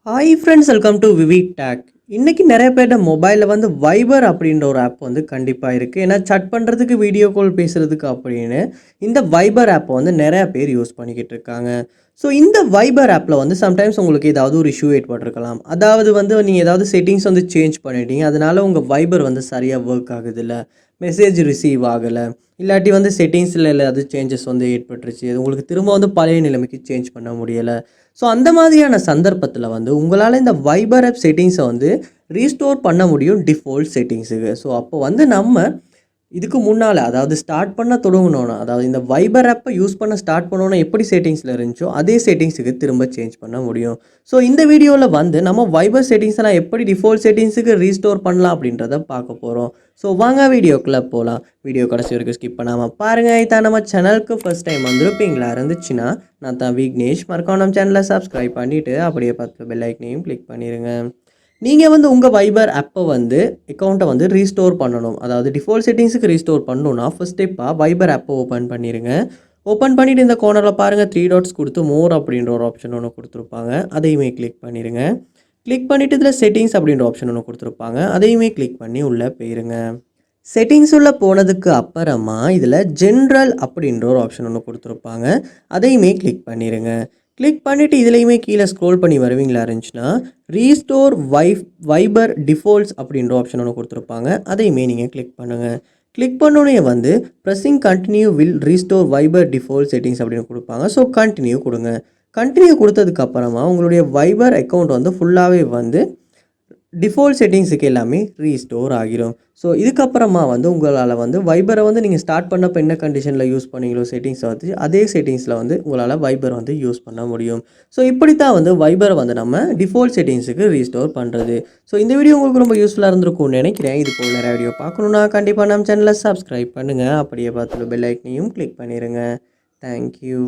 Hi friends, welcome to VividTech. இன்றைக்கி நிறைய பேர்ட்ட மொபைலில் வந்து வைபர் அப்படின்ற ஒரு ஆப் வந்து கண்டிப்பாக இருக்குது. ஏன்னா சட் பண்ணுறதுக்கு, வீடியோ கால் பேசுகிறதுக்கு அப்படின்னு இந்த வைபர் ஆப்பை வந்து நிறையா பேர் யூஸ் பண்ணிக்கிட்டு இருக்காங்க. ஸோ இந்த வைபர் ஆப்பில் வந்து சம்டைம்ஸ் உங்களுக்கு ஏதாவது ஒரு இஷ்யூ ஏற்பட்டிருக்கலாம். அதாவது வந்து நீங்கள் ஏதாவது செட்டிங்ஸ் வந்து சேஞ்ச் பண்ணிட்டீங்க, அதனால் உங்கள் வைபர் வந்து சரியாக ஒர்க் ஆகுதில்ல, மெசேஜ் ரிசீவ் ஆகலை, இல்லாட்டி வந்து செட்டிங்ஸில் ஏதாவது சேஞ்சஸ் வந்து ஏற்பட்டுருச்சு, உங்களுக்கு திரும்ப வந்து பழைய நிலைமைக்கு சேஞ்ச் பண்ண முடியலை. ஸோ அந்த மாதிரியான சந்தர்ப்பத்தில் வந்து உங்களால் இந்த வைபர் ஆப் செட்டிங்ஸை வந்து ரீஸ்டோர் பண்ண முடியும் டிஃபால்ட் செட்டிங்ஸுக்கு. ஸோ அப்போ வந்து நம்ம இதுக்கு முன்னால், அதாவது ஸ்டார்ட் பண்ண தொடங்கணும்னா, அதாவது இந்த வைபர் ஆப்பை யூஸ் பண்ண ஸ்டார்ட் பண்ணோன்னா எப்படி செட்டிங்ஸில் இருந்துச்சோ அதே செட்டிங்ஸுக்கு திரும்ப சேஞ்ச் பண்ண முடியும். ஸோ இந்த வீடியோவில் வந்து நம்ம வைபர் செட்டிங்ஸை எப்படி டிஃபால்ட் செட்டிங்ஸுக்கு ரீஸ்டோர் பண்ணலாம் அப்படின்றத பார்க்க போகிறோம். ஸோ வாங்க வீடியோக்குள்ளே போகலாம். வீடியோ கடைசி வரைக்கும் ஸ்கிப் பண்ணாமல் பாருங்கள். இதான் நம்ம சேனலுக்கு ஃபஸ்ட் டைம் வந்திருப்பீங்களா இருந்துச்சுன்னா, நான் தான் விக்னேஷ். மறக்காம நம்ம சேனலை சப்ஸ்கிரைப் பண்ணிவிட்டு அப்படியே பக்கத்தில் பெல் ஐக்கனையும் கிளிக் பண்ணிடுங்க. நீங்கள் வந்து உங்கள் வைபர் ஆப்பை வந்து அக்கௌண்ட்டை வந்து ரீஸ்டோர் பண்ணணும், அதாவது டிஃபால்ட் செட்டிங்ஸுக்கு ரீஸ்டோர் பண்ணணுன்னா ஃபஸ்ட் ஸ்டெப்பாக வைபர் ஆப்பை ஓப்பன் பண்ணிடுங்க. ஓப்பன் பண்ணிவிட்டு இந்த கோனரில் பாருங்கள் 3 டாட்ஸ் கொடுத்து மோர் அப்படின்ற ஒரு ஆப்ஷன் ஒன்று கொடுத்துருப்பாங்க, அதையுமே கிளிக் பண்ணிடுங்க. கிளிக் பண்ணிவிட்டு இதில் செட்டிங்ஸ் அப்படின்ற ஆப்ஷன் ஒன்று கொடுத்துருப்பாங்க, அதையுமே கிளிக் பண்ணி உள்ளே போயிருங்க. செட்டிங்ஸ் உள்ள போனதுக்கு அப்புறமா இதில் ஜென்ரல் அப்படின்ற ஒரு ஆப்ஷன் ஒன்று கொடுத்துருப்பாங்க, அதையுமே கிளிக் பண்ணிடுங்க. கிளிக் பண்ணிவிட்டு இதுலேயுமே கீழே ஸ்க்ரோல் பண்ணி வருவீங்களா இருந்துச்சுன்னா ரீஸ்டோர் வைபர் டிஃபால்ட்ஸ் அப்படின்ற ஆப்ஷன் ஒன்று கொடுத்துருப்பாங்க, அதையுமே நீங்கள் கிளிக் பண்ணுங்கள். கிளிக் பண்ணோடனே வந்து pressing continue will restore wiper default settings அப்படின்னு கொடுப்பாங்க. ஸோ கண்டினியூ கொடுங்க. கண்டினியூ கொடுத்ததுக்கப்புறமா உங்களுடைய வைபர் அக்கௌண்ட் வந்து ஃபுல்லாகவே வந்து டிஃபால்ட் செட்டிங்ஸுக்கு எல்லாமே ரீஸ்டோர் ஆகிரும். ஸோ இதுக்கப்புறமா வந்து உங்களால் வந்து வைபரை வந்து நீங்கள் ஸ்டார்ட் பண்ணப்போ என்ன கண்டிஷனில் யூஸ் பண்ணீங்களோ செட்டிங்ஸை வந்து அதே செட்டிங்ஸில் வந்து உங்களால் வைபர் வந்து யூஸ் பண்ண முடியும். ஸோ இப்படி தான் வந்து வைபரை வந்து நம்ம டிஃபால்ட் செட்டிங்ஸுக்கு ரீஸ்டோர் பண்ணுறது. ஸோ இந்த வீடியோ உங்களுக்கு ரொம்ப யூஸ்ஃபுல்லாக இருந்திருக்கும்னு நினைக்கிறேன். இது போல் நிறைய வீடியோ பார்க்கணுன்னா கண்டிப்பாக நம்ம சேனலை சப்ஸ்கிரைப் பண்ணுங்கள், அப்படியே பார்த்துட்டு பெல் ஐக்கனையும் கிளிக் பண்ணிடுங்க. தேங்க்யூ.